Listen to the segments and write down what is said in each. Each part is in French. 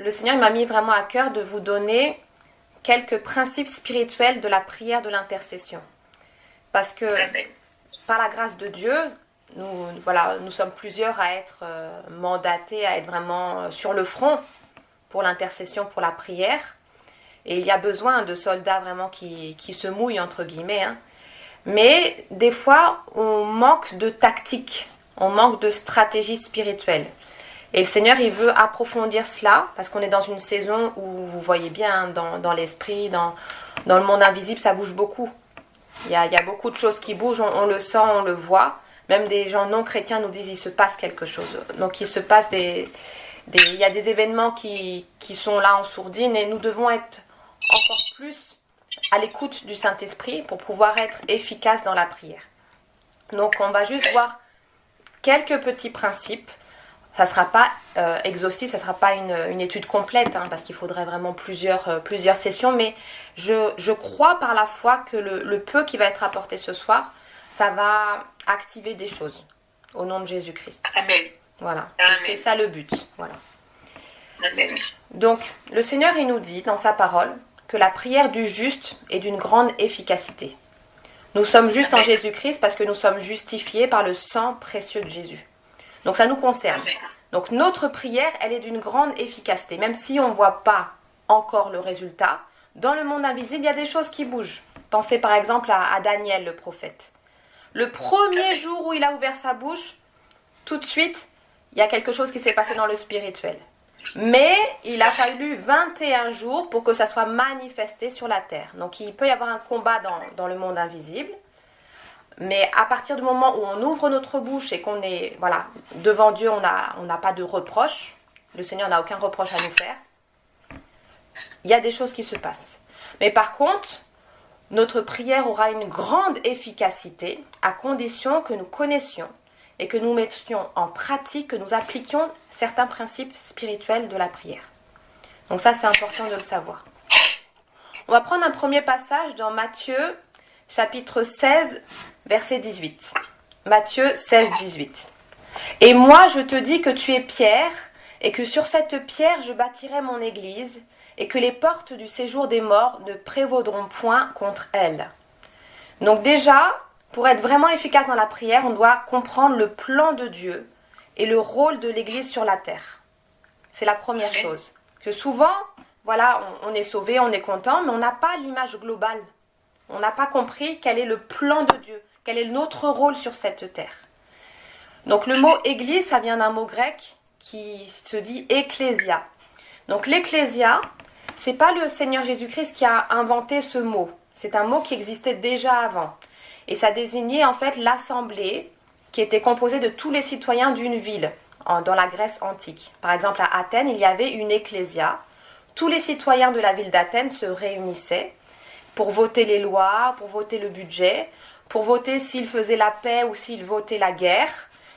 le Seigneur m'a mis vraiment à cœur de vous donner quelques principes spirituels de la prière de l'intercession. Parce que par la grâce de Dieu, nous sommes plusieurs à être mandatés, à être vraiment sur le front pour l'intercession, pour la prière. Et il y a besoin de soldats vraiment qui se mouillent, entre guillemets. Hein. Mais des fois, on manque de tactique, on manque de stratégie spirituelle. Et le Seigneur, il veut approfondir cela, parce qu'on est dans une saison où, vous voyez bien, dans l'esprit, dans le monde invisible, ça bouge beaucoup. Il y a beaucoup de choses qui bougent, on le sent, on le voit. Même des gens non chrétiens nous disent qu'il se passe quelque chose. Donc il se passe il y a des événements qui sont là en sourdine, et nous devons être encore plus à l'écoute du Saint-Esprit pour pouvoir être efficaces dans la prière. Donc on va juste voir quelques petits principes. Ça ne sera pas exhaustif, ça ne sera pas une étude complète, hein, parce qu'il faudrait vraiment plusieurs sessions, mais je crois par la foi que le peu qui va être apporté ce soir, ça va activer des choses, au nom de Jésus-Christ. Amen. Voilà, Amen. c'est ça le but. Voilà. Amen. Donc, le Seigneur, il nous dit dans sa parole que la prière du juste est d'une grande efficacité. Nous sommes justes en Jésus-Christ parce que nous sommes justifiés par le sang précieux de Jésus. Donc ça nous concerne. Donc notre prière, elle est d'une grande efficacité. Même si on ne voit pas encore le résultat, dans le monde invisible, il y a des choses qui bougent. Pensez par exemple à Daniel, le prophète. Le premier jour où il a ouvert sa bouche, tout de suite, il y a quelque chose qui s'est passé dans le spirituel. Mais il a fallu 21 jours pour que ça soit manifesté sur la terre. Donc il peut y avoir un combat dans le monde invisible. Mais à partir du moment où on ouvre notre bouche et qu'on est devant Dieu, on n'a pas de reproche. Le Seigneur n'a aucun reproche à nous faire. Il y a des choses qui se passent. Mais par contre, notre prière aura une grande efficacité à condition que nous connaissions et que nous mettions en pratique, que nous appliquions certains principes spirituels de la prière. Donc ça, c'est important de le savoir. On va prendre un premier passage dans Matthieu, chapitre 16, verset 18. Matthieu 16, 18. « Et moi, je te dis que tu es Pierre, et que sur cette pierre, je bâtirai mon église, et que les portes du séjour des morts ne prévaudront point contre elle. » Donc déjà, pour être vraiment efficace dans la prière, on doit comprendre le plan de Dieu et le rôle de l'Église sur la terre. C'est la première chose. Que souvent, on est sauvé, on est content, mais on n'a pas l'image globale. On n'a pas compris quel est le plan de Dieu, quel est notre rôle sur cette terre. Donc le mot Église, ça vient d'un mot grec qui se dit ecclésia. Donc l'ecclésia, c'est pas le Seigneur Jésus-Christ qui a inventé ce mot. C'est un mot qui existait déjà avant. Et ça désignait en fait l'assemblée qui était composée de tous les citoyens d'une ville dans la Grèce antique. Par exemple, à Athènes, il y avait une ecclésia. Tous les citoyens de la ville d'Athènes se réunissaient pour voter les lois, pour voter le budget, pour voter s'ils faisaient la paix ou s'ils votaient la guerre,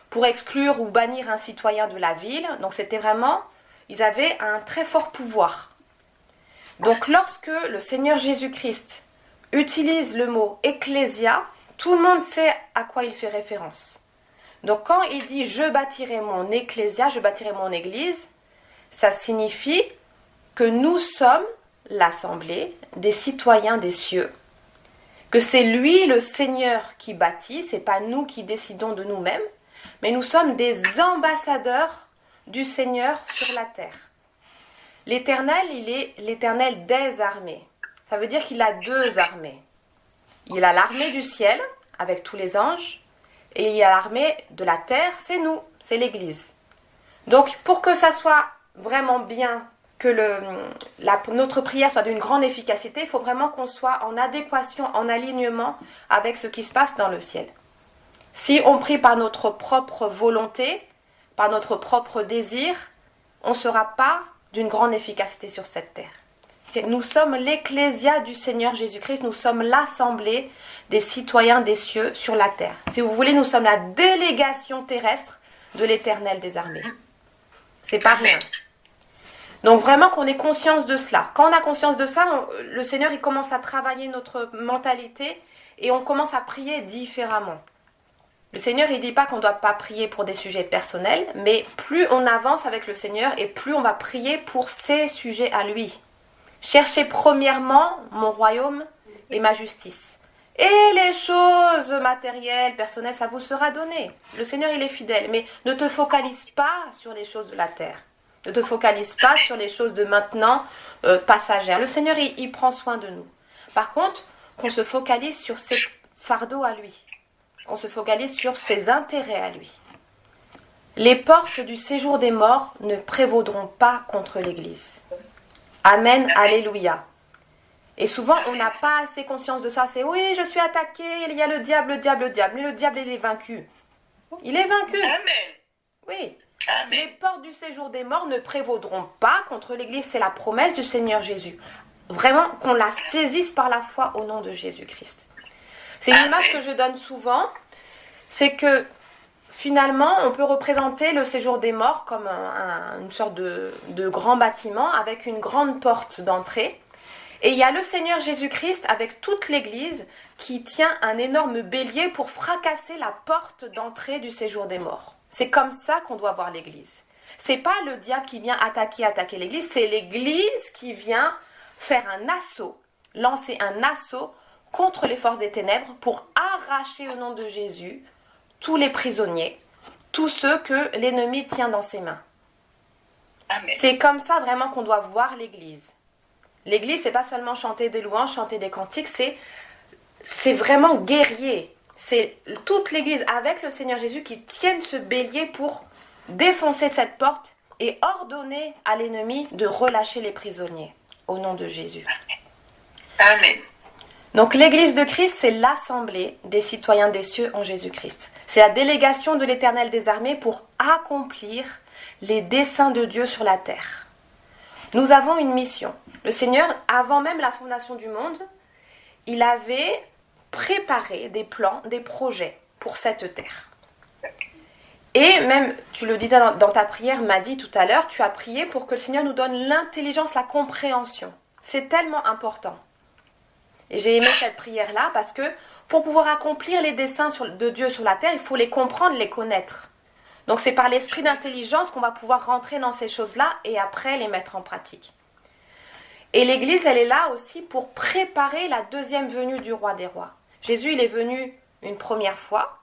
pour exclure ou bannir un citoyen de la ville. Donc c'était vraiment, ils avaient un très fort pouvoir. Donc lorsque le Seigneur Jésus-Christ utilise le mot ecclésia, tout le monde sait à quoi il fait référence. Donc quand il dit « je bâtirai mon ecclésia », je bâtirai mon église, ça signifie que nous sommes l'assemblée des citoyens des cieux, que c'est lui le Seigneur qui bâtit, c'est pas nous qui décidons de nous-mêmes, mais nous sommes des ambassadeurs du Seigneur sur la terre. L'Éternel, il est l'Éternel des armées. Ça veut dire qu'il a deux armées. Il a l'armée du ciel, avec tous les anges, et il y a l'armée de la terre, c'est nous, c'est l'Église. Donc, pour que ça soit vraiment bien, que notre prière soit d'une grande efficacité, il faut vraiment qu'on soit en adéquation, en alignement avec ce qui se passe dans le ciel. Si on prie par notre propre volonté, par notre propre désir, on ne sera pas d'une grande efficacité sur cette terre. Nous sommes l'ecclésia du Seigneur Jésus-Christ, nous sommes l'assemblée des citoyens des cieux sur la terre. Si vous voulez, nous sommes la délégation terrestre de l'Éternel des armées. C'est pas rien. Donc vraiment qu'on ait conscience de cela. Quand on a conscience de ça, le Seigneur il commence à travailler notre mentalité et on commence à prier différemment. Le Seigneur, il ne dit pas qu'on ne doit pas prier pour des sujets personnels, mais plus on avance avec le Seigneur et plus on va prier pour ses sujets à lui. Cherchez premièrement mon royaume et ma justice. Et les choses matérielles, personnelles, ça vous sera donné. Le Seigneur, il est fidèle, mais ne te focalise pas sur les choses de la terre. Ne te focalise pas sur les choses de maintenant, passagères. Le Seigneur, il prend soin de nous. Par contre, qu'on se focalise sur ses fardeaux à lui. On se focalise sur ses intérêts à lui. Les portes du séjour des morts ne prévaudront pas contre l'Église. Amen, alléluia. Et souvent, on n'a pas assez conscience de ça. C'est oui, je suis attaqué, il y a le diable. Mais le diable, il est vaincu. Il est vaincu. Amen. Oui. Amen. Les portes du séjour des morts ne prévaudront pas contre l'Église. C'est la promesse du Seigneur Jésus. Vraiment, qu'on la saisisse par la foi au nom de Jésus-Christ. C'est une image que je donne souvent. C'est que finalement, on peut représenter le séjour des morts comme une sorte de grand bâtiment avec une grande porte d'entrée. Et il y a le Seigneur Jésus-Christ avec toute l'Église qui tient un énorme bélier pour fracasser la porte d'entrée du séjour des morts. C'est comme ça qu'on doit voir l'Église. C'est pas le diable qui vient attaquer l'Église, c'est l'Église qui vient faire un assaut, lancer un assaut contre les forces des ténèbres pour arracher au nom de Jésus tous les prisonniers, tous ceux que l'ennemi tient dans ses mains. Amen. C'est comme ça vraiment qu'on doit voir l'Église. L'Église, c'est pas seulement chanter des louanges, chanter des cantiques, c'est vraiment guerrier. C'est toute l'Église avec le Seigneur Jésus qui tiennent ce bélier pour défoncer cette porte et ordonner à l'ennemi de relâcher les prisonniers au nom de Jésus. Amen. Donc l'Église de Christ, c'est l'assemblée des citoyens des cieux en Jésus-Christ. C'est la délégation de l'Éternel des armées pour accomplir les desseins de Dieu sur la terre. Nous avons une mission. Le Seigneur, avant même la fondation du monde, il avait préparé des plans, des projets pour cette terre. Et même, tu le dis dans ta prière, m'a dit tout à l'heure, tu as prié pour que le Seigneur nous donne l'intelligence, la compréhension. C'est tellement important. Et j'ai aimé cette prière-là parce que pour pouvoir accomplir les desseins de Dieu sur la terre, il faut les comprendre, les connaître. Donc c'est par l'esprit d'intelligence qu'on va pouvoir rentrer dans ces choses-là et après les mettre en pratique. Et l'Église, elle est là aussi pour préparer la deuxième venue du roi des rois. Jésus, il est venu une première fois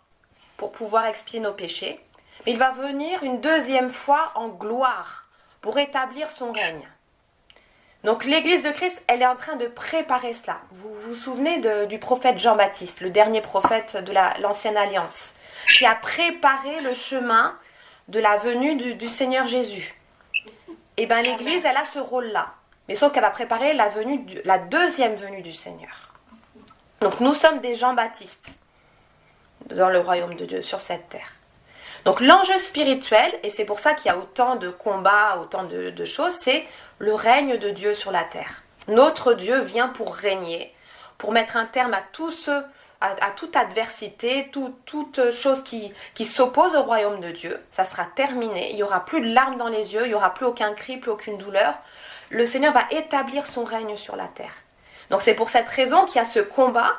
pour pouvoir expier nos péchés, mais il va venir une deuxième fois en gloire pour établir son règne. Donc l'Église de Christ, elle est en train de préparer cela. Vous vous souvenez du prophète Jean-Baptiste, le dernier prophète de l'Ancienne Alliance, qui a préparé le chemin de la venue du Seigneur Jésus. Et bien l'Église, elle a ce rôle-là. Mais sauf qu'elle va préparer la deuxième venue du Seigneur. Donc nous sommes des Jean-Baptistes dans le royaume de Dieu, sur cette terre. Donc l'enjeu spirituel, et c'est pour ça qu'il y a autant de combats, autant de choses, c'est le règne de Dieu sur la terre. Notre Dieu vient pour régner, pour mettre un terme à toute adversité, toute chose qui s'oppose au royaume de Dieu. Ça sera terminé, il n'y aura plus de larmes dans les yeux, il n'y aura plus aucun cri, plus aucune douleur. Le Seigneur va établir son règne sur la terre. Donc c'est pour cette raison qu'il y a ce combat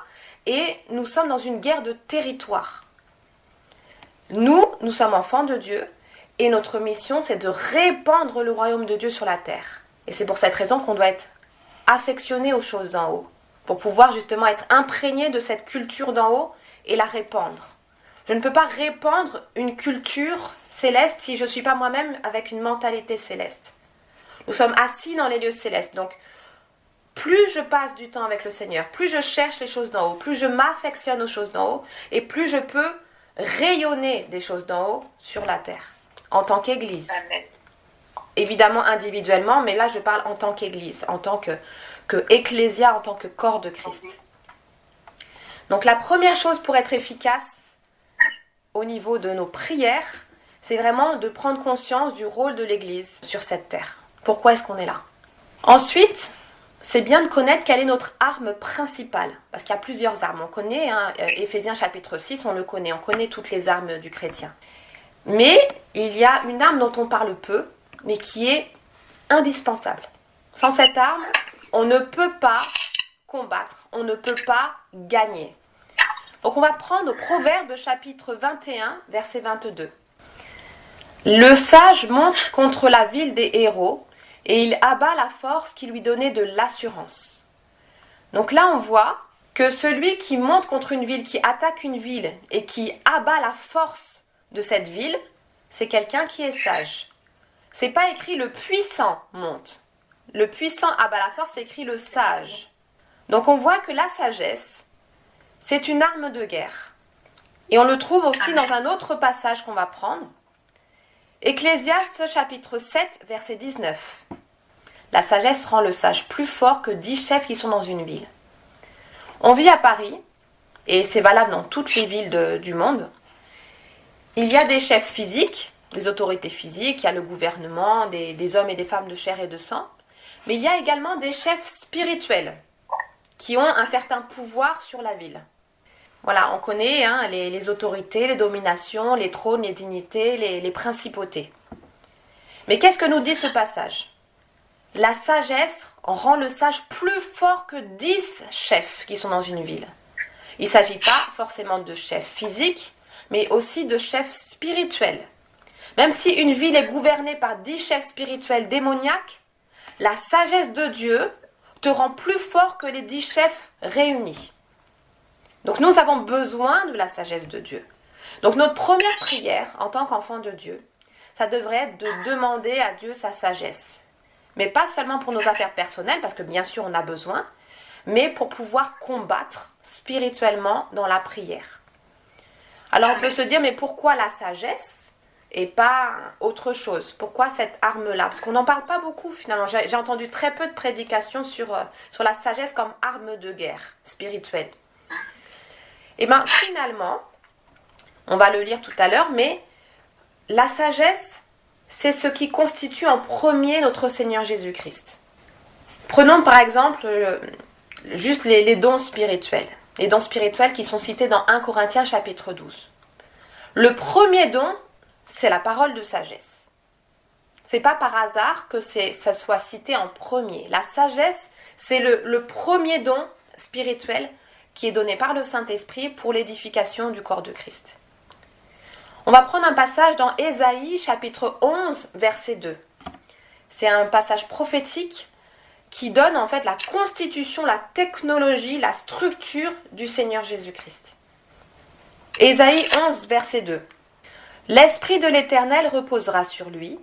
et nous sommes dans une guerre de territoire. Nous sommes enfants de Dieu et notre mission c'est de répandre le royaume de Dieu sur la terre. Et c'est pour cette raison qu'on doit être affectionné aux choses d'en haut, pour pouvoir justement être imprégné de cette culture d'en haut et la répandre. Je ne peux pas répandre une culture céleste si je ne suis pas moi-même avec une mentalité céleste. Nous sommes assis dans les lieux célestes, donc plus je passe du temps avec le Seigneur, plus je cherche les choses d'en haut, plus je m'affectionne aux choses d'en haut, et plus je peux rayonner des choses d'en haut sur la terre, en tant qu'Église. Amen. Évidemment individuellement, mais là je parle en tant qu'Église, en tant que ecclésia, en tant que corps de Christ. Donc la première chose pour être efficace au niveau de nos prières, c'est vraiment de prendre conscience du rôle de l'Église sur cette terre. Pourquoi est-ce qu'on est là? Ensuite, c'est bien de connaître quelle est notre arme principale. Parce qu'il y a plusieurs armes. On connaît, Éphésiens chapitre 6, on le connaît. On connaît toutes les armes du chrétien. Mais il y a une arme dont on parle peu, mais qui est indispensable. Sans cette arme, on ne peut pas combattre. On ne peut pas gagner. Donc on va prendre Proverbe chapitre 21, verset 22. Le sage monte contre la ville des héros et il abat la force qui lui donnait de l'assurance. Donc là on voit que celui qui monte contre une ville, qui attaque une ville et qui abat la force de cette ville, c'est quelqu'un qui est sage. C'est pas écrit le puissant monte. Le puissant abat la force, c'est écrit le sage. Donc on voit que la sagesse, c'est une arme de guerre. Et on le trouve aussi dans un autre passage qu'on va prendre. Ecclésiaste chapitre 7, verset 19. La sagesse rend le sage plus fort que 10 chefs qui sont dans une ville. On vit à Paris, et c'est valable dans toutes les villes du monde. Il y a des chefs physiques, des autorités physiques, il y a le gouvernement, des hommes et des femmes de chair et de sang. Mais il y a également des chefs spirituels qui ont un certain pouvoir sur la ville. Voilà, on connaît les autorités, les dominations, les trônes, les dignités, les principautés. Mais qu'est-ce que nous dit ce passage ? La sagesse rend le sage plus fort que 10 chefs qui sont dans une ville. Il ne s'agit pas forcément de chefs physiques, mais aussi de chefs spirituels. Même si une ville est gouvernée par 10 chefs spirituels démoniaques, la sagesse de Dieu te rend plus fort que les 10 chefs réunis. Donc nous avons besoin de la sagesse de Dieu. Donc notre première prière en tant qu'enfant de Dieu, ça devrait être de demander à Dieu sa sagesse. Mais pas seulement pour nos affaires personnelles, parce que bien sûr on a besoin, mais pour pouvoir combattre spirituellement dans la prière. Alors on peut se dire, mais pourquoi la sagesse et pas autre chose ? Pourquoi cette arme-là ? Parce qu'on n'en parle pas beaucoup finalement. J'ai entendu très peu de prédications sur la sagesse comme arme de guerre spirituelle. Et bien finalement, on va le lire tout à l'heure, mais la sagesse, c'est ce qui constitue en premier notre Seigneur Jésus-Christ. Prenons par exemple juste les dons spirituels. Les dons spirituels qui sont cités dans 1 Corinthiens chapitre 12. Le premier don, c'est la parole de sagesse. C'est pas par hasard que ça soit cité en premier. La sagesse, c'est le premier don spirituel qui est donné par le Saint-Esprit pour l'édification du corps de Christ. On va prendre un passage dans Ésaïe chapitre 11, verset 2. C'est un passage prophétique qui donne en fait la constitution, la technologie, la structure du Seigneur Jésus-Christ. Ésaïe 11, verset 2. L'Esprit de l'Éternel reposera sur lui,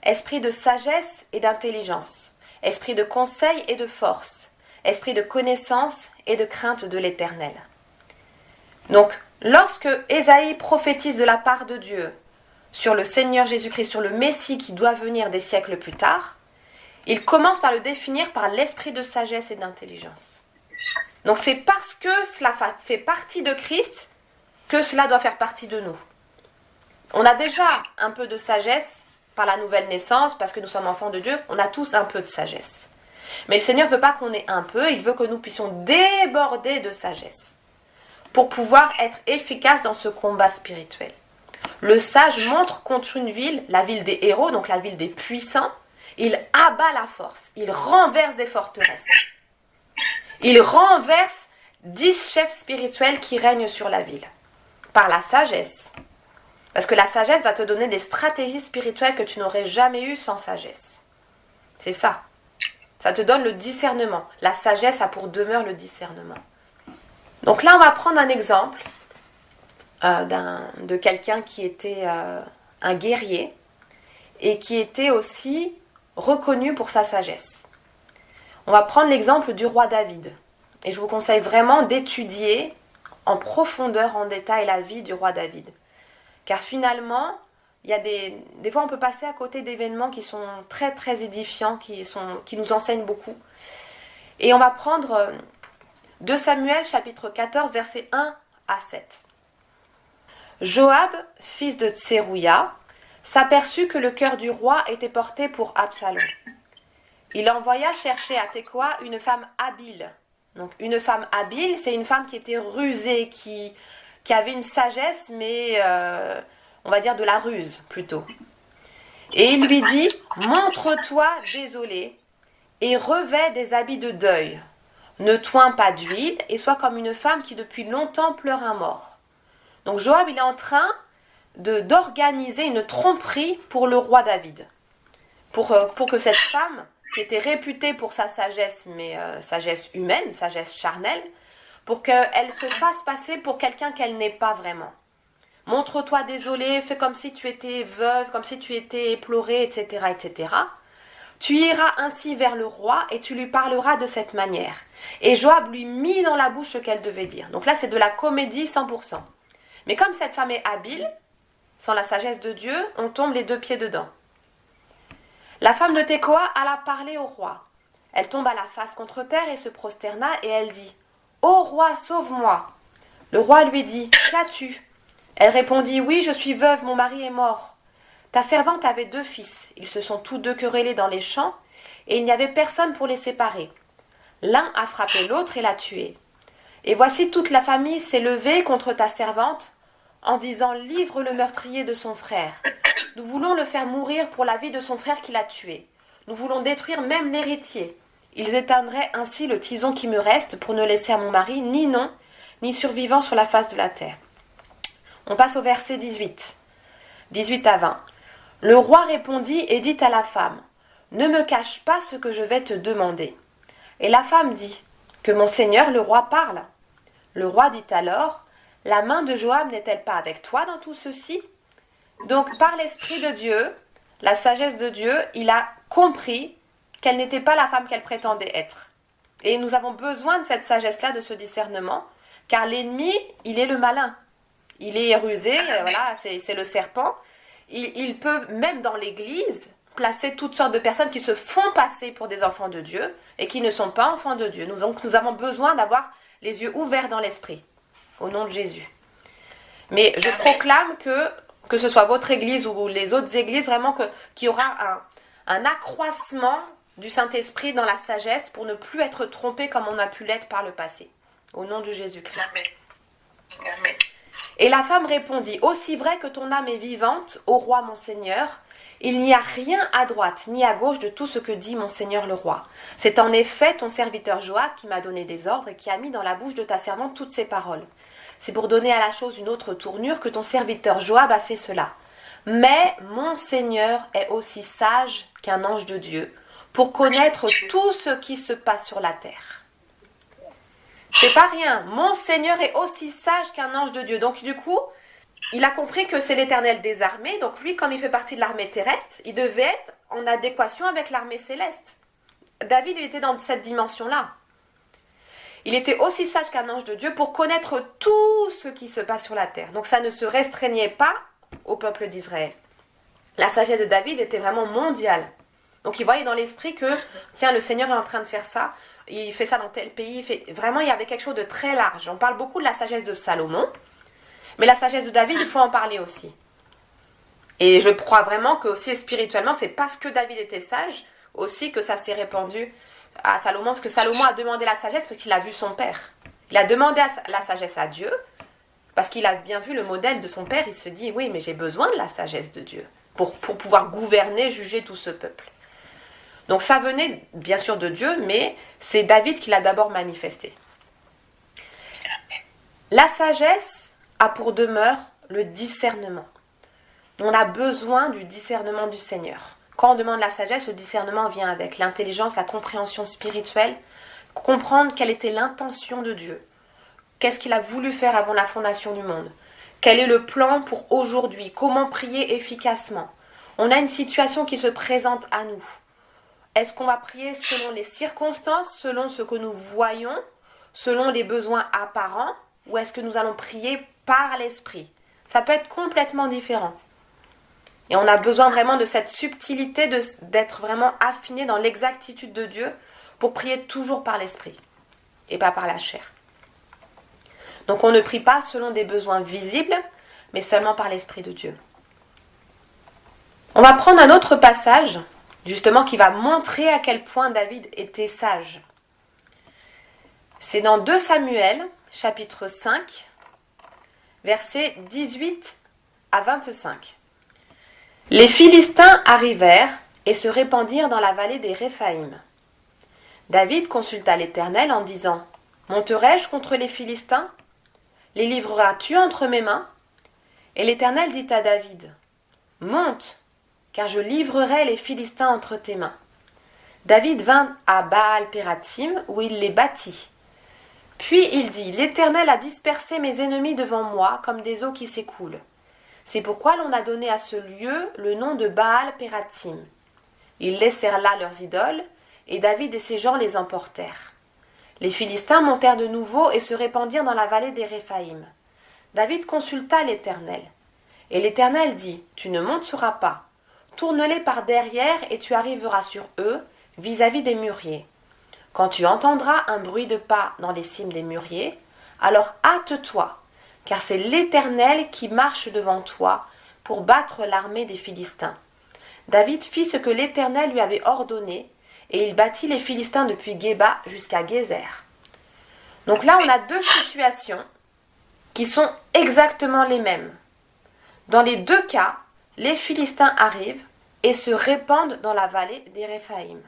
esprit de sagesse et d'intelligence, esprit de conseil et de force, esprit de connaissance et de crainte de l'Éternel. Donc, lorsque Ésaïe prophétise de la part de Dieu sur le Seigneur Jésus-Christ, sur le Messie qui doit venir des siècles plus tard, il commence par le définir par l'esprit de sagesse et d'intelligence. Donc c'est parce que cela fait partie de Christ que cela doit faire partie de nous. On a déjà un peu de sagesse par la nouvelle naissance, parce que nous sommes enfants de Dieu, on a tous un peu de sagesse. Mais le Seigneur ne veut pas qu'on ait un peu, il veut que nous puissions déborder de sagesse pour pouvoir être efficaces dans ce combat spirituel. Le sage montre contre une ville, la ville des héros, donc la ville des puissants, il abat la force, il renverse des forteresses. Il renverse 10 chefs spirituels qui règnent sur la ville, par la sagesse. Parce que la sagesse va te donner des stratégies spirituelles que tu n'aurais jamais eues sans sagesse. C'est ça. Ça te donne le discernement. La sagesse a pour demeure le discernement. Donc là, on va prendre un exemple de quelqu'un qui était un guerrier et qui était aussi reconnu pour sa sagesse. On va prendre l'exemple du roi David. Et je vous conseille vraiment d'étudier en profondeur, en détail, la vie du roi David. Car finalement, il y a des fois on peut passer à côté d'événements qui sont très très édifiants, qui nous enseignent beaucoup. Et on va prendre 2 Samuel chapitre 14 versets 1 à 7. Joab, fils de Tserouïa, s'aperçut que le cœur du roi était porté pour Absalom. Il envoya chercher à Tekoa une femme habile. Donc une femme habile, c'est une femme qui était rusée, qui avait une sagesse, mais on va dire de la ruse plutôt. Et il lui dit, montre-toi désolé et revêt des habits de deuil. Ne toins pas d'huile et sois comme une femme qui depuis longtemps pleure un mort. Donc Joab, il est en train d'organiser une tromperie pour le roi David. Pour que cette femme, qui était réputée pour sa sagesse, mais sagesse humaine, sagesse charnelle, pour qu'elle se fasse passer pour quelqu'un qu'elle n'est pas vraiment. Montre-toi désolée, fais comme si tu étais veuve, comme si tu étais éplorée, etc., etc. Tu iras ainsi vers le roi et tu lui parleras de cette manière. Et Joab lui mit dans la bouche ce qu'elle devait dire. Donc là, c'est de la comédie 100%. Mais comme cette femme est habile, sans la sagesse de Dieu, on tombe les 2 pieds dedans. La femme de Tekoa alla parler au roi. Elle tomba la face contre terre et se prosterna et elle dit « Ô roi, sauve-moi » Le roi lui dit « Qu'as-tu » Elle répondit « Oui, je suis veuve, mon mari est mort. Ta servante avait 2 fils. Ils se sont tous 2 querellés dans les champs et il n'y avait personne pour les séparer. L'un a frappé l'autre et l'a tué. Et voici toute la famille s'est levée contre ta servante en disant « Livre le meurtrier de son frère. Nous voulons le faire mourir pour la vie de son frère qui l'a tué. Nous voulons détruire même l'héritier. Ils éteindraient ainsi le tison qui me reste pour ne laisser à mon mari ni nom, ni survivant sur la face de la terre. » On passe au verset 18. 18 à 20. Le roi répondit et dit à la femme « Ne me cache pas ce que je vais te demander. » Et la femme dit « Que mon seigneur le roi parle. » Le roi dit alors « La main de Joab n'est-elle pas avec toi dans tout ceci ?» Donc par l'Esprit de Dieu, la sagesse de Dieu, il a compris qu'elle n'était pas la femme qu'elle prétendait être. Et nous avons besoin de cette sagesse-là, de ce discernement, car l'ennemi, il est le malin. Il est rusé, voilà, c'est le serpent. Il peut, même dans l'Église, placer toutes sortes de personnes qui se font passer pour des enfants de Dieu et qui ne sont pas enfants de Dieu. Nous avons besoin d'avoir les yeux ouverts dans l'esprit, au nom de Jésus. Mais je proclame que ce soit votre Église ou les autres Églises, vraiment qu'il y aura un accroissement du Saint-Esprit dans la sagesse pour ne plus être trompé comme on a pu l'être par le passé. Au nom de Jésus-Christ. Amen. Amen. Et la femme répondit, « Aussi vrai que ton âme est vivante, ô roi mon Seigneur, il n'y a rien à droite ni à gauche de tout ce que dit mon Seigneur le roi. C'est en effet ton serviteur Joab qui m'a donné des ordres et qui a mis dans la bouche de ta servante toutes ces paroles. C'est pour donner à la chose une autre tournure que ton serviteur Joab a fait cela. Mais mon Seigneur est aussi sage qu'un ange de Dieu pour connaître tout ce qui se passe sur la terre. » C'est pas rien. Mon Seigneur est aussi sage qu'un ange de Dieu. Donc du coup, il a compris que c'est l'Éternel des armées. Donc lui, comme il fait partie de l'armée terrestre, il devait être en adéquation avec l'armée céleste. David, il était dans cette dimension-là. Il était aussi sage qu'un ange de Dieu pour connaître tout ce qui se passe sur la terre. Donc ça ne se restreignait pas au peuple d'Israël. La sagesse de David était vraiment mondiale. Donc il voyait dans l'esprit que, tiens, le Seigneur est en train de faire ça. Il fait ça dans tel pays. Vraiment, il y avait quelque chose de très large. On parle beaucoup de la sagesse de Salomon. Mais la sagesse de David, il faut en parler aussi. Et je crois vraiment que aussi spirituellement, c'est parce que David était sage aussi que ça s'est répandu à Salomon. Parce que Salomon a demandé la sagesse parce qu'il a vu son père. Il a demandé la sagesse à Dieu parce qu'il a bien vu le modèle de son père. Il se dit, oui, mais j'ai besoin de la sagesse de Dieu pour pouvoir gouverner, juger tout ce peuple. Donc ça venait bien sûr de Dieu, mais c'est David qui l'a d'abord manifesté. La sagesse a pour demeure le discernement. On a besoin du discernement du Seigneur. Quand on demande la sagesse, le discernement vient avec l'intelligence, la compréhension spirituelle, comprendre quelle était l'intention de Dieu. Qu'est-ce qu'il a voulu faire avant la fondation du monde? Quel est le plan pour aujourd'hui? Comment prier efficacement? On a une situation qui se présente à nous. Est-ce qu'on va prier selon les circonstances, selon ce que nous voyons, selon les besoins apparents, ou est-ce que nous allons prier par l'esprit? Ça peut être complètement différent. Et on a besoin vraiment de cette subtilité, d'être vraiment affiné dans l'exactitude de Dieu pour prier toujours par l'esprit et pas par la chair. Donc on ne prie pas selon des besoins visibles, mais seulement par l'esprit de Dieu. On va prendre un autre passage, justement, qui va montrer à quel point David était sage. C'est dans 2 Samuel, chapitre 5, versets 18 à 25. Les Philistins arrivèrent et se répandirent dans la vallée des Réphaïm. David consulta l'Éternel en disant, « Monterai-je contre les Philistins? Les livreras-tu entre mes mains ?» Et l'Éternel dit à David, « Monte, car je livrerai les Philistins entre tes mains. » David vint à Baal-Pérathim, où il les battit. Puis il dit, « L'Éternel a dispersé mes ennemis devant moi, comme des eaux qui s'écoulent. C'est pourquoi l'on a donné à ce lieu le nom de Baal-Pérathim. » Ils laissèrent là leurs idoles, et David et ses gens les emportèrent. Les Philistins montèrent de nouveau et se répandirent dans la vallée des Réphaïm. David consulta l'Éternel. Et l'Éternel dit, « Tu ne monteras pas. Tourne-les par derrière et tu arriveras sur eux, vis-à-vis des mûriers. Quand tu entendras un bruit de pas dans les cimes des mûriers, alors hâte-toi, car c'est l'Éternel qui marche devant toi pour battre l'armée des Philistins. » David fit ce que l'Éternel lui avait ordonné, et il battit les Philistins depuis Géba jusqu'à Gézer. Donc là, on a deux situations qui sont exactement les mêmes. Dans les deux cas, les Philistins arrivent et se répandent dans la vallée des Réphaïm.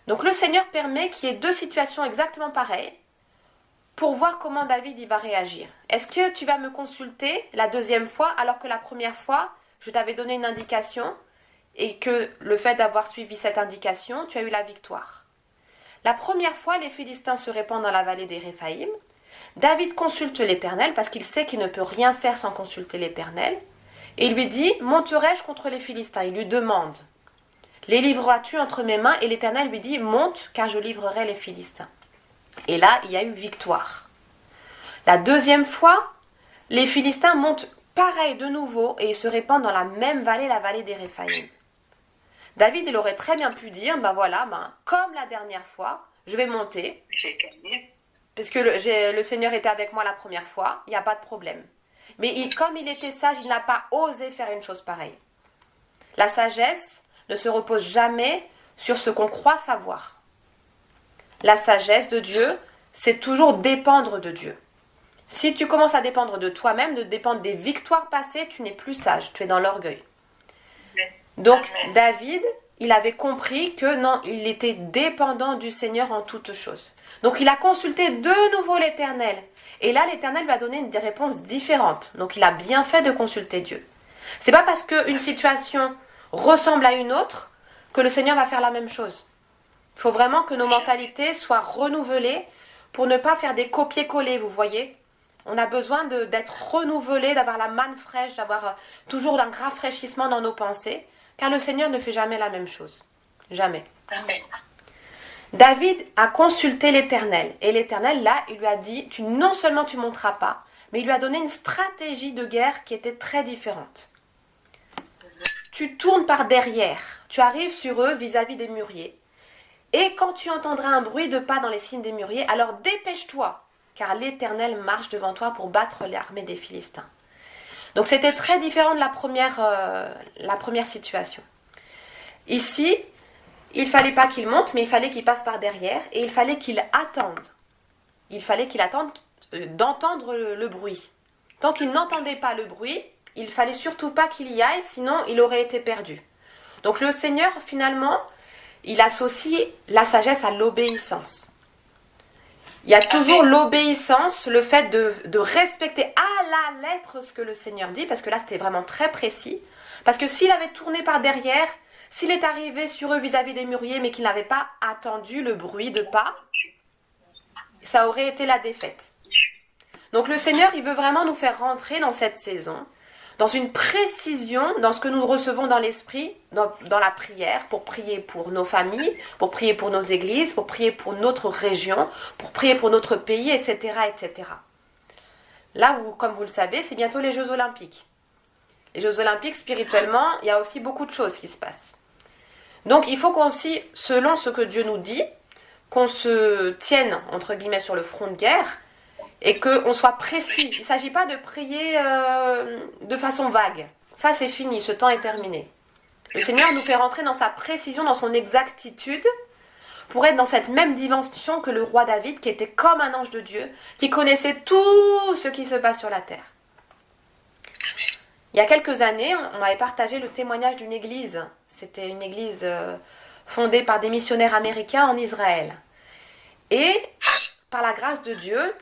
Donc le Seigneur permet qu'il y ait deux situations exactement pareilles pour voir comment David y va réagir. Est-ce que tu vas me consulter la deuxième fois alors que la première fois, je t'avais donné une indication et que le fait d'avoir suivi cette indication, tu as eu la victoire. La première fois, les Philistins se répandent dans la vallée des Réphaïm. David consulte l'Éternel parce qu'il sait qu'il ne peut rien faire sans consulter l'Éternel. Et il lui dit, « Monterai-je contre les Philistins ?» Il lui demande, « Les livreras-tu entre mes mains ?» Et l'Éternel lui dit, « Monte, car je livrerai les Philistins. » Et là, il y a eu victoire. La deuxième fois, les Philistins montent pareil de nouveau et ils se répandent dans la même vallée, la vallée des Réphaïm. David, il aurait très bien pu dire, comme la dernière fois, je vais monter, parce que le Seigneur était avec moi la première fois, il n'y a pas de problème. Mais comme il était sage, il n'a pas osé faire une chose pareille. La sagesse ne se repose jamais sur ce qu'on croit savoir. La sagesse de Dieu, c'est toujours dépendre de Dieu. Si tu commences à dépendre de toi-même, de dépendre des victoires passées, tu n'es plus sage, tu es dans l'orgueil. Donc David, il avait compris que non, il était dépendant du Seigneur en toutes choses. Donc il a consulté de nouveau l'Éternel. Et là, l'Éternel lui a donné une réponse différente. Donc il a bien fait de consulter Dieu. C'est pas parce qu'une situation ressemble à une autre que le Seigneur va faire la même chose. Il faut vraiment que nos mentalités soient renouvelées pour ne pas faire des copier-coller, vous voyez. On a besoin d'être renouvelés, d'avoir la manne fraîche, d'avoir toujours un rafraîchissement dans nos pensées. Car le Seigneur ne fait jamais la même chose. Jamais. Amen. David a consulté l'Éternel. Et l'Éternel, là, il lui a dit, non seulement tu ne monteras pas, mais il lui a donné une stratégie de guerre qui était très différente. Tu tournes par derrière. Tu arrives sur eux vis-à-vis des mûriers. Et quand tu entendras un bruit de pas dans les cimes des mûriers, alors dépêche-toi, car l'Éternel marche devant toi pour battre l'armée des Philistins. Donc c'était très différent de la première situation. Ici, il ne fallait pas qu'il monte, mais il fallait qu'il passe par derrière et il fallait qu'il attende. Il fallait qu'il attende d'entendre le bruit. Tant qu'il n'entendait pas le bruit, il ne fallait surtout pas qu'il y aille, sinon il aurait été perdu. Donc le Seigneur, finalement, il associe la sagesse à l'obéissance. Il y a toujours l'obéissance, le fait de respecter à la lettre ce que le Seigneur dit, parce que là c'était vraiment très précis. Parce que s'il avait tourné par derrière, s'il est arrivé sur eux vis-à-vis des mûriers, mais qu'il n'avait pas attendu le bruit de pas, ça aurait été la défaite. Donc le Seigneur, il veut vraiment nous faire rentrer dans cette saison, dans une précision, dans ce que nous recevons dans l'esprit, dans la prière, pour prier pour nos familles, pour prier pour nos églises, pour prier pour notre région, pour prier pour notre pays, etc., etc. Là, comme vous le savez, c'est bientôt les Jeux Olympiques. Les Jeux Olympiques, spirituellement, il y a aussi beaucoup de choses qui se passent. Donc, il faut qu'aussi, selon ce que Dieu nous dit, qu'on se tienne, entre guillemets, sur le front de guerre, et qu'on soit précis. Il ne s'agit pas de prier de façon vague. Ça, c'est fini, ce temps est terminé. Le Seigneur nous fait rentrer dans sa précision, dans son exactitude, pour être dans cette même dimension que le roi David, qui était comme un ange de Dieu, qui connaissait tout ce qui se passe sur la terre. Il y a quelques années, on avait partagé le témoignage d'une église. C'était une église fondée par des missionnaires américains en Israël. Et par la grâce de Dieu,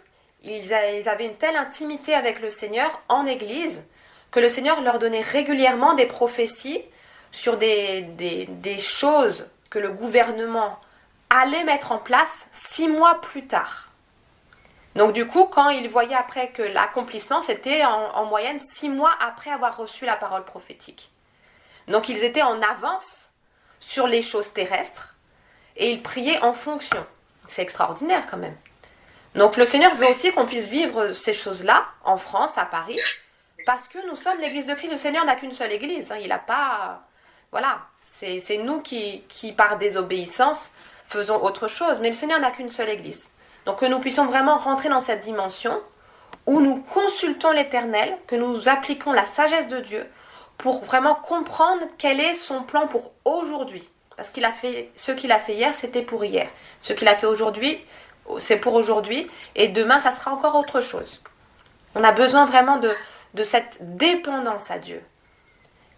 ils avaient une telle intimité avec le Seigneur en Église que le Seigneur leur donnait régulièrement des prophéties sur des choses que le gouvernement allait mettre en place 6 mois plus tard. Donc du coup, quand ils voyaient après que l'accomplissement, c'était en moyenne 6 mois après avoir reçu la parole prophétique. Donc ils étaient en avance sur les choses terrestres et ils priaient en fonction. C'est extraordinaire quand même. Donc le Seigneur veut aussi qu'on puisse vivre ces choses-là en France, à Paris, parce que nous sommes l'Église de Christ. Le Seigneur n'a qu'une seule Église. Il n'a pas... Voilà, c'est nous qui, par désobéissance, faisons autre chose. Mais le Seigneur n'a qu'une seule Église. Donc que nous puissions vraiment rentrer dans cette dimension où nous consultons l'Éternel, que nous appliquons la sagesse de Dieu pour vraiment comprendre quel est son plan pour aujourd'hui. Parce qu'il a fait, ce qu'il a fait hier, c'était pour hier. Ce qu'il a fait aujourd'hui, c'est pour aujourd'hui. Et demain, ça sera encore autre chose. On a besoin vraiment de cette dépendance à Dieu.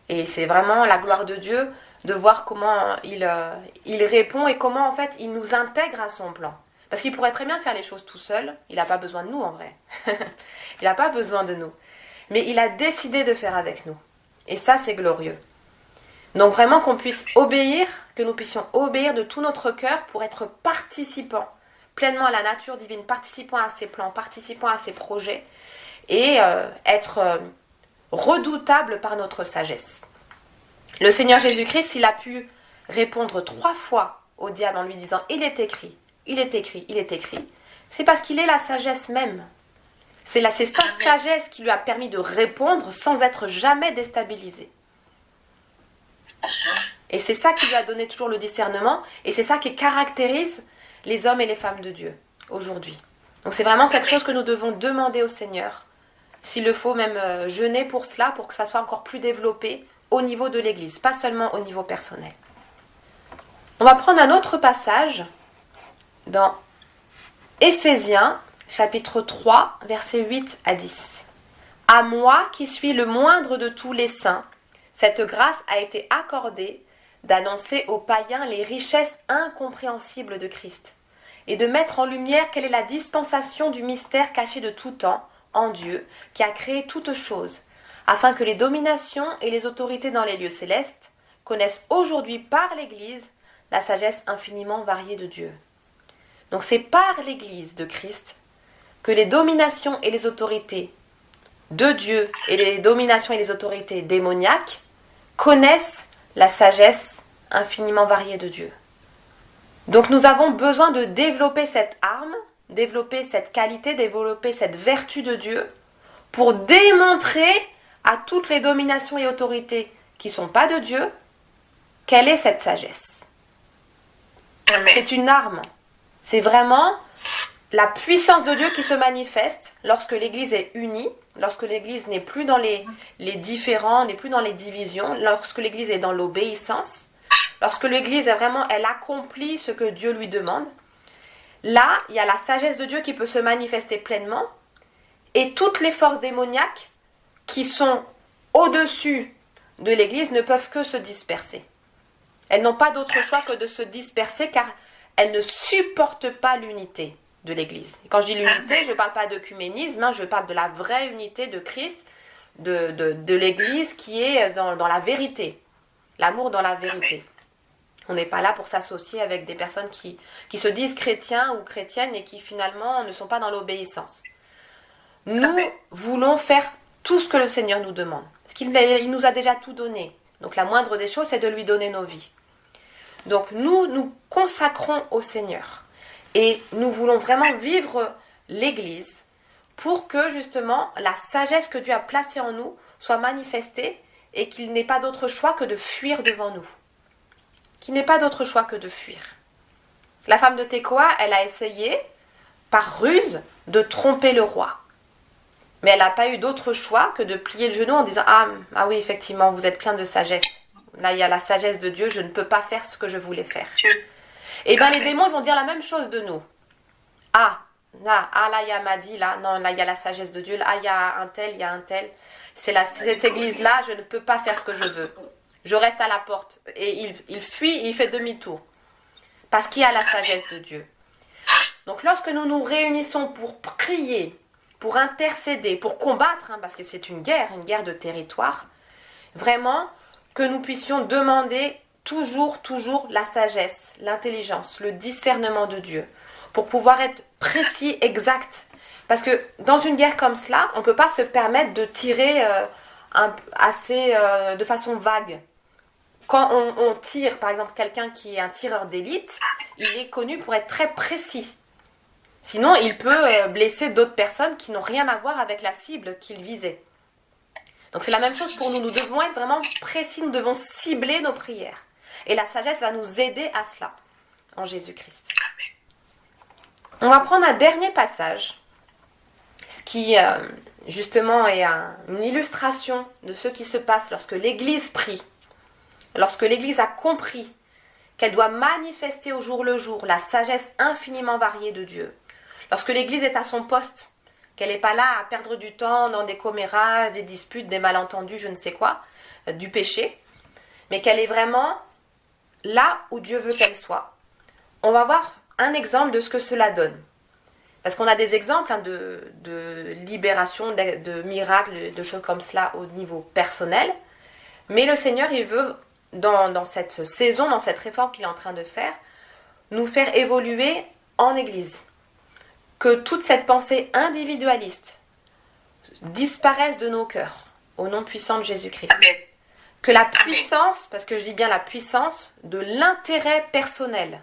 Et c'est vraiment la gloire de Dieu de voir comment il répond et comment en fait il nous intègre à son plan. Parce qu'il pourrait très bien faire les choses tout seul. Il n'a pas besoin de nous en vrai. Il n'a pas besoin de nous. Mais il a décidé de faire avec nous. Et ça, c'est glorieux. Donc vraiment qu'on puisse obéir, que nous puissions obéir de tout notre cœur pour être participants pleinement à la nature divine, participants à ses plans, participants à ses projets et être redoutables par notre sagesse. Le Seigneur Jésus-Christ, il a pu répondre 3 fois au diable en lui disant « Il est écrit, il est écrit, il est écrit », c'est parce qu'il est la sagesse même. C'est sa sagesse qui lui a permis de répondre sans être jamais déstabilisé. Et c'est ça qui lui a donné toujours le discernement, et c'est ça qui caractérise les hommes et les femmes de Dieu aujourd'hui. Donc c'est vraiment quelque chose que nous devons demander au Seigneur, s'il le faut même jeûner pour cela, pour que ça soit encore plus développé au niveau de l'Église, pas seulement au niveau personnel. On va prendre un autre passage dans Éphésiens, chapitre 3, versets 8 à 10. « À moi, qui suis le moindre de tous les saints, cette grâce a été accordée d'annoncer aux païens les richesses incompréhensibles de Christ et de mettre en lumière quelle est la dispensation du mystère caché de tout temps en Dieu qui a créé toutes choses, afin que les dominations et les autorités dans les lieux célestes connaissent aujourd'hui par l'Église la sagesse infiniment variée de Dieu. » Donc c'est par l'Église de Christ que les dominations et les autorités de Dieu et les dominations et les autorités démoniaques connaissent la sagesse infiniment variée de Dieu. Donc nous avons besoin de développer cette arme, développer cette qualité, développer cette vertu de Dieu pour démontrer à toutes les dominations et autorités qui ne sont pas de Dieu quelle est cette sagesse. Amen. C'est une arme. C'est vraiment la puissance de Dieu qui se manifeste lorsque l'Église est unie, lorsque l'Église n'est plus dans les différends, n'est plus dans les divisions, lorsque l'Église est dans l'obéissance, lorsque l'Église est vraiment, elle accomplit ce que Dieu lui demande. Là, il y a la sagesse de Dieu qui peut se manifester pleinement et toutes les forces démoniaques qui sont au-dessus de l'Église ne peuvent que se disperser. Elles n'ont pas d'autre choix que de se disperser car elles ne supportent pas l'unité de l'Église. Et quand je dis l'unité, je ne parle pas d'œcuménisme, je parle de la vraie unité de Christ, de l'Église qui est dans la vérité. L'amour dans la vérité. On n'est pas là pour s'associer avec des personnes qui se disent chrétiens ou chrétiennes et qui finalement ne sont pas dans l'obéissance. Nous voulons faire tout ce que le Seigneur nous demande. Parce qu'il nous a déjà tout donné. Donc la moindre des choses, c'est de lui donner nos vies. Donc nous consacrons au Seigneur. Et nous voulons vraiment vivre l'Église pour que justement la sagesse que Dieu a placée en nous soit manifestée et qu'il n'ait pas d'autre choix que de fuir devant nous. Qu'il n'ait pas d'autre choix que de fuir. La femme de Tekoa, elle a essayé, par ruse, de tromper le roi. Mais elle n'a pas eu d'autre choix que de plier le genou en disant « Ah oui, effectivement, vous êtes plein de sagesse. Là, il y a la sagesse de Dieu, je ne peux pas faire ce que je voulais faire. » Et bien les démons ils vont dire la même chose de nous. Là il y a Madi, là, non, là il y a la sagesse de Dieu, là il y a un tel, il y a un tel. Cette église-là, je ne peux pas faire ce que je veux. Je reste à la porte. Et il fuit, il fait demi-tour. Parce qu'il y a la sagesse de Dieu. Donc lorsque nous nous réunissons pour prier, pour intercéder, pour combattre, parce que c'est une guerre de territoire, vraiment que nous puissions demander toujours la sagesse, l'intelligence, le discernement de Dieu, pour pouvoir être précis, exact. Parce que dans une guerre comme cela, on ne peut pas se permettre de tirer de façon vague. Quand on tire, par exemple, quelqu'un qui est un tireur d'élite, il est connu pour être très précis. Sinon, il peut blesser d'autres personnes qui n'ont rien à voir avec la cible qu'il visait. Donc c'est la même chose pour nous. Nous devons être vraiment précis, nous devons cibler nos prières. Et la sagesse va nous aider à cela, en Jésus-Christ. On va prendre un dernier passage, ce qui justement est une illustration de ce qui se passe lorsque l'Église prie, lorsque l'Église a compris qu'elle doit manifester au jour le jour la sagesse infiniment variée de Dieu. Lorsque l'Église est à son poste, qu'elle n'est pas là à perdre du temps dans des commérages, des disputes, des malentendus, je ne sais quoi, du péché, mais qu'elle est vraiment là où Dieu veut qu'elle soit. On va voir un exemple de ce que cela donne. Parce qu'on a des exemples de libération, de miracles, de choses comme cela au niveau personnel, mais le Seigneur, il veut, dans cette saison, dans cette réforme qu'il est en train de faire, nous faire évoluer en Église. Que toute cette pensée individualiste disparaisse de nos cœurs, au nom puissant de Jésus-Christ. Amen. Que la puissance, parce que je dis bien la puissance, de l'intérêt personnel,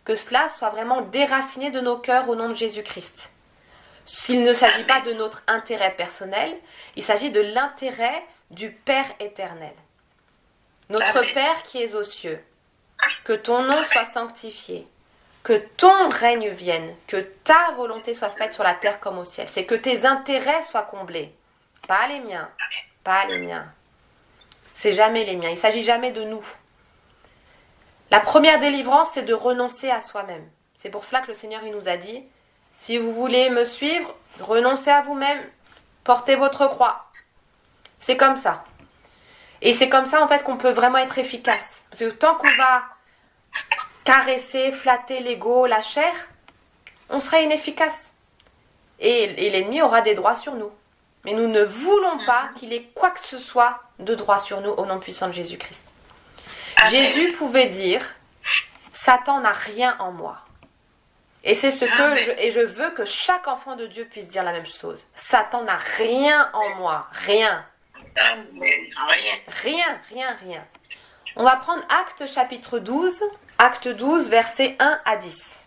que cela soit vraiment déraciné de nos cœurs au nom de Jésus-Christ. S'il ne s'agit pas de notre intérêt personnel, il s'agit de l'intérêt du Père éternel. Notre Amen. Père qui es aux cieux, que ton nom soit sanctifié. Que ton règne vienne, que ta volonté soit faite sur la terre comme au ciel. C'est que tes intérêts soient comblés. Pas les miens. Pas les miens. C'est jamais les miens. Il ne s'agit jamais de nous. La première délivrance, c'est de renoncer à soi-même. C'est pour cela que le Seigneur il nous a dit, si vous voulez me suivre, renoncez à vous-même, portez votre croix. C'est comme ça. Et c'est comme ça en fait qu'on peut vraiment être efficace. Parce que tant qu'on va caresser, flatter l'ego, la chair, on sera inefficace. Et l'ennemi aura des droits sur nous. Mais nous ne voulons pas qu'il ait quoi que ce soit de droit sur nous au nom puissant de Jésus-Christ. Amen. Jésus pouvait dire, Satan n'a rien en moi. Et c'est ce que je veux que chaque enfant de Dieu puisse dire la même chose. Satan n'a rien en moi. Rien. Amen. Rien. On va prendre Actes chapitre 12, Acte 12, versets 1 à 10.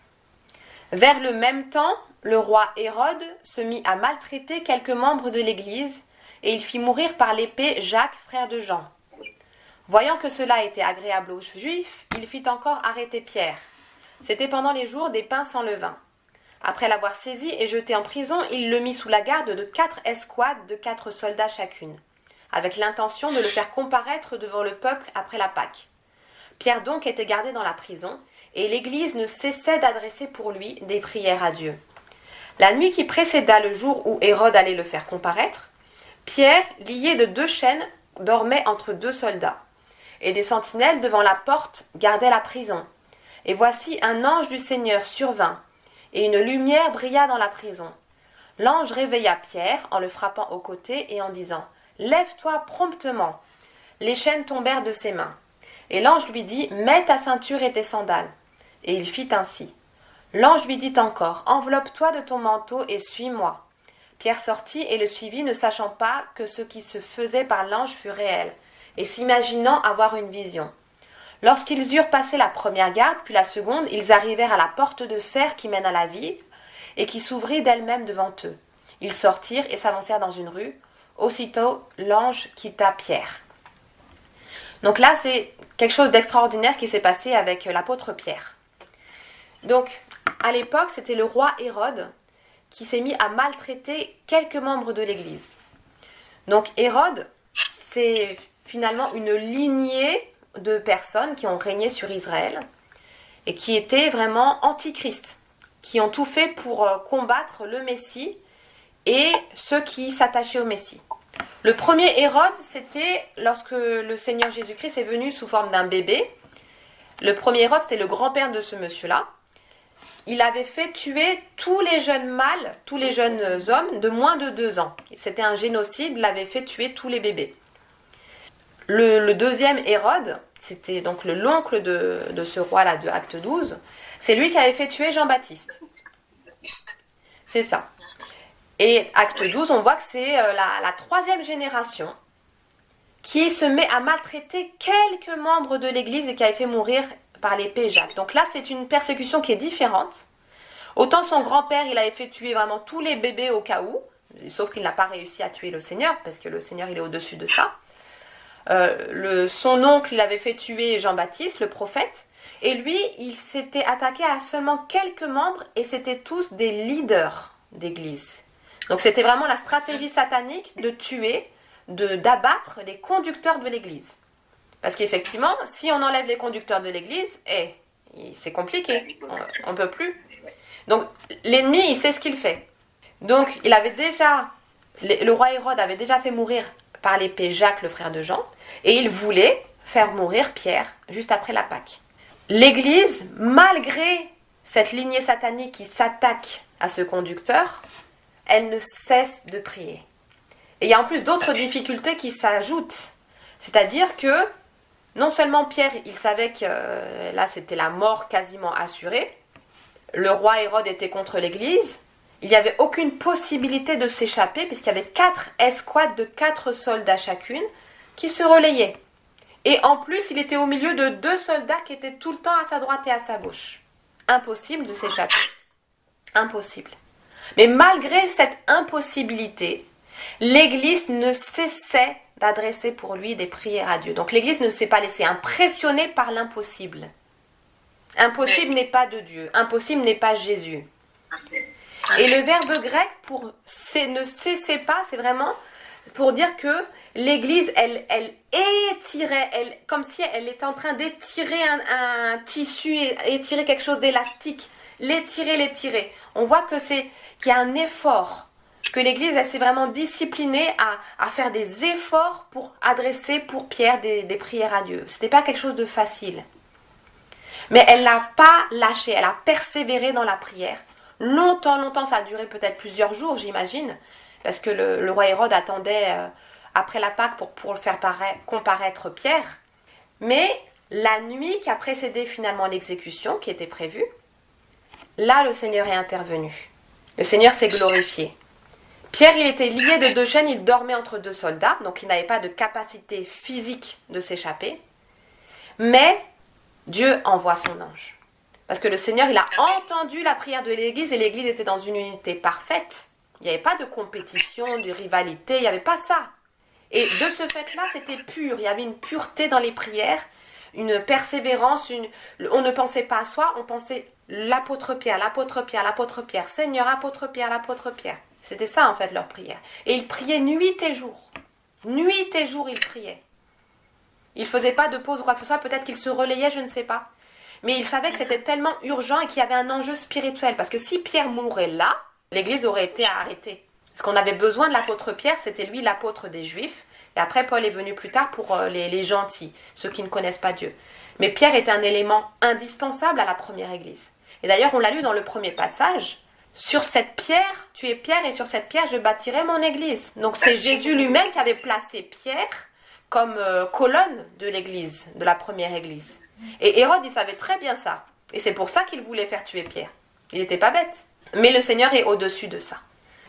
Vers le même temps, le roi Hérode se mit à maltraiter quelques membres de l'Église, et il fit mourir par l'épée Jacques, frère de Jean. Voyant que cela était agréable aux Juifs, il fit encore arrêter Pierre. C'était pendant les jours des pains sans levain. Après l'avoir saisi et jeté en prison, il le mit sous la garde de 4 escouades de 4 soldats chacune, avec l'intention de le faire comparaître devant le peuple après la Pâque. Pierre donc était gardé dans la prison, et l'Église ne cessait d'adresser pour lui des prières à Dieu. La nuit qui précéda le jour où Hérode allait le faire comparaître, Pierre, lié de 2 chaînes, dormait entre 2 soldats, et des sentinelles devant la porte gardaient la prison. Et voici un ange du Seigneur survint, et une lumière brilla dans la prison. L'ange réveilla Pierre en le frappant au côté et en disant « Lève-toi promptement !» Les chaînes tombèrent de ses mains. Et l'ange lui dit « Mets ta ceinture et tes sandales. » Et il fit ainsi. L'ange lui dit encore « Enveloppe-toi de ton manteau et suis-moi. » Pierre sortit et le suivit, ne sachant pas que ce qui se faisait par l'ange fut réel, et s'imaginant avoir une vision. Lorsqu'ils eurent passé la première garde, puis la seconde, ils arrivèrent à la porte de fer qui mène à la ville, et qui s'ouvrit d'elle-même devant eux. Ils sortirent et s'avancèrent dans une rue. Aussitôt, l'ange quitta Pierre. Donc là, c'est quelque chose d'extraordinaire qui s'est passé avec l'apôtre Pierre. Donc, à l'époque, c'était le roi Hérode qui s'est mis à maltraiter quelques membres de l'Église. Donc, Hérode, c'est finalement une lignée de personnes qui ont régné sur Israël et qui étaient vraiment antichrist, qui ont tout fait pour combattre le Messie et ceux qui s'attachaient au Messie. Le premier Hérode, c'était lorsque le Seigneur Jésus-Christ est venu sous forme d'un bébé. Le premier Hérode, c'était le grand-père de ce monsieur-là. Il avait fait tuer tous les jeunes mâles, tous les jeunes hommes de moins de 2 ans. C'était un génocide, il avait fait tuer tous les bébés. Le deuxième Hérode, c'était donc l'oncle de ce roi-là de Acte 12, c'est lui qui avait fait tuer Jean-Baptiste. C'est ça. Et Acte 12, on voit que c'est la troisième génération qui se met à maltraiter quelques membres de l'Église et qui avait fait mourir par l'épée Jacques. Donc là, c'est une persécution qui est différente. Autant son grand-père, il avait fait tuer vraiment tous les bébés au cas où, sauf qu'il n'a pas réussi à tuer le Seigneur, parce que le Seigneur, il est au-dessus de ça. Son oncle, il avait fait tuer Jean-Baptiste, le prophète, et lui, il s'était attaqué à seulement quelques membres, et c'était tous des leaders d'église. Donc c'était vraiment la stratégie satanique de tuer, d'abattre les conducteurs de l'église. Parce qu'effectivement, si on enlève les conducteurs de l'église, c'est compliqué, on ne peut plus. Donc l'ennemi, il sait ce qu'il fait. Donc il avait déjà, le roi Hérode avait déjà fait mourir par l'épée Jacques, le frère de Jean, et il voulait faire mourir Pierre juste après la Pâque. L'Église, malgré cette lignée satanique qui s'attaque à ce conducteur, elle ne cesse de prier. Et il y a en plus d'autres difficultés qui s'ajoutent. C'est-à-dire que non seulement Pierre, il savait que là c'était la mort quasiment assurée, le roi Hérode était contre l'Église, il n'y avait aucune possibilité de s'échapper puisqu'il y avait 4 escouades de 4 soldats chacune qui se relayaient. Et en plus, il était au milieu de 2 soldats qui étaient tout le temps à sa droite et à sa gauche. Impossible de s'échapper. Impossible. Mais malgré cette impossibilité, l'Église ne cessait d'adresser pour lui des prières à Dieu. Donc l'Église ne s'est pas laissée impressionner par l'impossible. Impossible n'est pas de Dieu. Impossible n'est pas Jésus. Et le verbe grec pour ne cessez pas, c'est vraiment pour dire que l'Église, elle étirait, comme si elle était en train d'étirer un tissu, étirer quelque chose d'élastique, l'étirer. On voit qu'il y a un effort, que l'Église, elle s'est vraiment disciplinée à faire des efforts pour adresser pour Pierre des prières à Dieu. C'était pas quelque chose de facile. Mais elle n'a pas lâché, elle a persévéré dans la prière. Longtemps, ça a duré peut-être plusieurs jours, j'imagine, parce que le roi Hérode attendait après la Pâque pour faire comparaître Pierre. Mais la nuit qui a précédé finalement l'exécution, qui était prévue, là le Seigneur est intervenu. Le Seigneur s'est glorifié. Pierre, il était lié de 2 chaînes, il dormait entre 2 soldats, donc il n'avait pas de capacité physique de s'échapper. Mais Dieu envoie son ange. Parce que le Seigneur, il a entendu la prière de l'Église et l'Église était dans une unité parfaite. Il n'y avait pas de compétition, de rivalité, il n'y avait pas ça. Et de ce fait-là, c'était pur. Il y avait une pureté dans les prières, une persévérance, on ne pensait pas à soi, on pensait l'apôtre Pierre, Seigneur, apôtre Pierre. C'était ça en fait leur prière. Et ils priaient nuit et jour. Nuit et jour, ils priaient. Ils ne faisaient pas de pause ou quoi que ce soit, peut-être qu'ils se relayaient, je ne sais pas. Mais ils savaient que c'était tellement urgent et qu'il y avait un enjeu spirituel. Parce que si Pierre mourait là, l'Église aurait été arrêtée. Parce qu'on avait besoin de l'apôtre Pierre, c'était lui l'apôtre des Juifs. Et après, Paul est venu plus tard pour les gentils, ceux qui ne connaissent pas Dieu. Mais Pierre était un élément indispensable à la première Église. Et d'ailleurs, on l'a lu dans le premier passage. Sur cette pierre, tu es Pierre, et sur cette pierre, je bâtirai mon Église. Donc c'est Jésus lui-même qui avait placé Pierre comme colonne de l'Église, de la première Église. Et Hérode, il savait très bien ça. Et c'est pour ça qu'il voulait faire tuer Pierre. Il n'était pas bête. Mais le Seigneur est au-dessus de ça.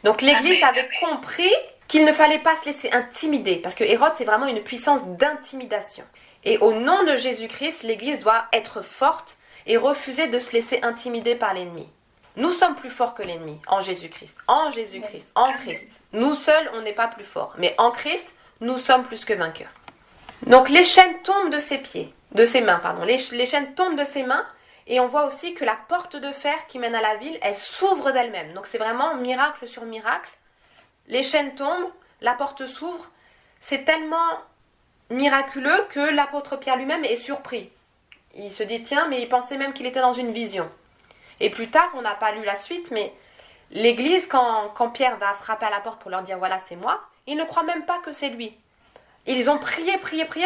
Donc l'Église avait compris qu'il ne fallait pas se laisser intimider. Parce que Hérode, c'est vraiment une puissance d'intimidation. Et au nom de Jésus-Christ, l'Église doit être forte et refuser de se laisser intimider par l'ennemi. Nous sommes plus forts que l'ennemi en Jésus-Christ. En Jésus-Christ, en Christ. Nous seuls, on n'est pas plus forts. Mais en Christ, nous sommes plus que vainqueurs. Donc les chaînes tombent de ses mains. Les chaînes tombent de ses mains et on voit aussi que la porte de fer qui mène à la ville, elle s'ouvre d'elle-même. Donc c'est vraiment miracle sur miracle. Les chaînes tombent, la porte s'ouvre. C'est tellement miraculeux que l'apôtre Pierre lui-même est surpris. Il se dit tiens, mais il pensait même qu'il était dans une vision. Et plus tard, on n'a pas lu la suite, mais l'Église, quand Pierre va frapper à la porte pour leur dire voilà c'est moi, Ils ne croient même pas que c'est lui. Ils ont prié,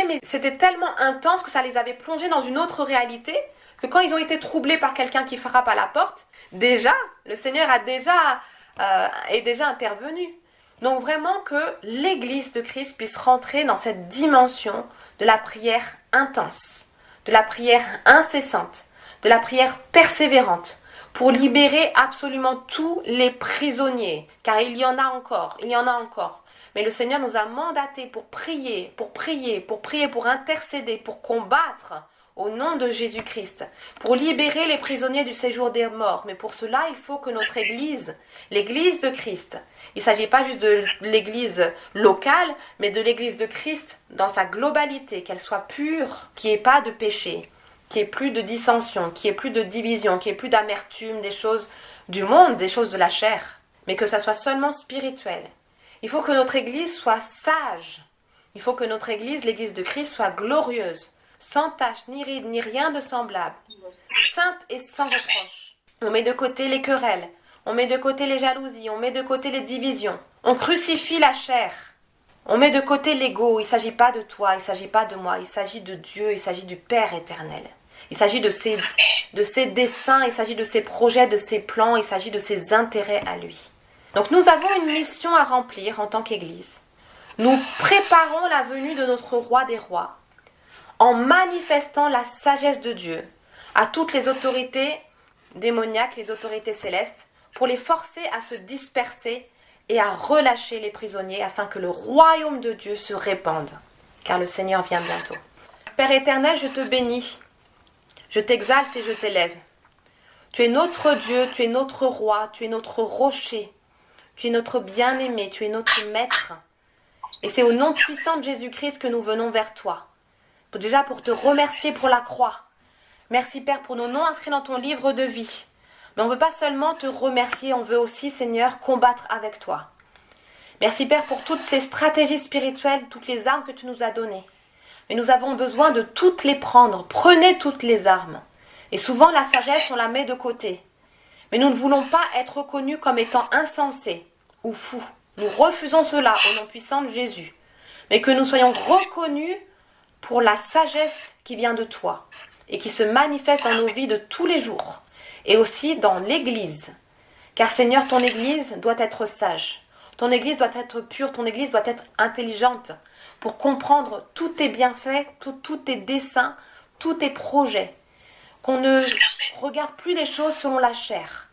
mais c'était tellement intense que ça les avait plongés dans une autre réalité, que quand ils ont été troublés par quelqu'un qui frappe à la porte, déjà, le Seigneur est déjà intervenu. Donc vraiment que l'Église de Christ puisse rentrer dans cette dimension de la prière intense, de la prière incessante, de la prière persévérante, pour libérer absolument tous les prisonniers, car il y en a encore. Mais le Seigneur nous a mandatés pour prier, pour intercéder, pour combattre au nom de Jésus-Christ, pour libérer les prisonniers du séjour des morts. Mais pour cela, il faut que notre Église, l'Église de Christ, il ne s'agit pas juste de l'Église locale, mais de l'Église de Christ dans sa globalité, qu'elle soit pure, qu'il n'y ait pas de péché, qu'il n'y ait plus de dissension, qu'il n'y ait plus de division, qu'il n'y ait plus d'amertume, des choses du monde, des choses de la chair, mais que ça soit seulement spirituel. Il faut que notre Église soit sage. Il faut que notre Église, l'Église de Christ, soit glorieuse, sans tache, ni ride, ni rien de semblable, sainte et sans reproche. On met de côté les querelles, on met de côté les jalousies, on met de côté les divisions. On crucifie la chair. On met de côté l'ego. Il ne s'agit pas de toi, il ne s'agit pas de moi, il s'agit de Dieu, il s'agit du Père éternel. Il s'agit de ses desseins, il s'agit de ses projets, de ses plans, il s'agit de ses intérêts à lui. Donc nous avons une mission à remplir en tant qu'Église. Nous préparons la venue de notre roi des rois en manifestant la sagesse de Dieu à toutes les autorités démoniaques, les autorités célestes, pour les forcer à se disperser et à relâcher les prisonniers afin que le royaume de Dieu se répande, car le Seigneur vient bientôt. Père éternel, je te bénis, je t'exalte et je t'élève. Tu es notre Dieu, tu es notre roi, tu es notre rocher, tu es notre bien-aimé, tu es notre maître. Et c'est au nom puissant de Jésus-Christ que nous venons vers toi. Déjà pour te remercier pour la croix. Merci Père pour nos noms inscrits dans ton livre de vie. Mais on ne veut pas seulement te remercier, on veut aussi Seigneur combattre avec toi. Merci Père pour toutes ces stratégies spirituelles, toutes les armes que tu nous as données. Mais nous avons besoin de toutes les prendre. Prenez toutes les armes. Et souvent la sagesse on la met de côté. Mais nous ne voulons pas être reconnus comme étant insensés ou fous. Nous refusons cela au nom puissant de Jésus. Mais que nous soyons reconnus pour la sagesse qui vient de toi et qui se manifeste dans nos vies de tous les jours et aussi dans l'Église. Car Seigneur, ton Église doit être sage, ton Église doit être pure, ton Église doit être intelligente pour comprendre tous tes bienfaits, tous tes desseins, tous tes projets. Qu'on ne regarde plus les choses selon la chair,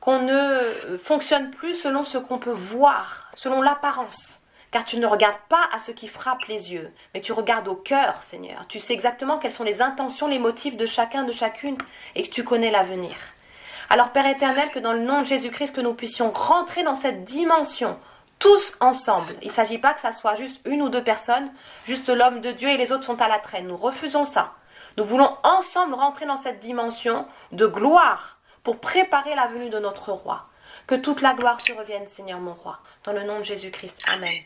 qu'on ne fonctionne plus selon ce qu'on peut voir, selon l'apparence. Car tu ne regardes pas à ce qui frappe les yeux, mais tu regardes au cœur, Seigneur. Tu sais exactement quelles sont les intentions, les motifs de chacun, de chacune, et que tu connais l'avenir. Alors, Père éternel, que dans le nom de Jésus-Christ, que nous puissions rentrer dans cette dimension, tous ensemble. Il ne s'agit pas que ça soit juste une ou deux personnes, juste l'homme de Dieu et les autres sont à la traîne. Nous refusons ça. Nous voulons ensemble rentrer dans cette dimension de gloire pour préparer la venue de notre roi. Que toute la gloire te revienne, Seigneur mon roi. Dans le nom de Jésus-Christ. Amen.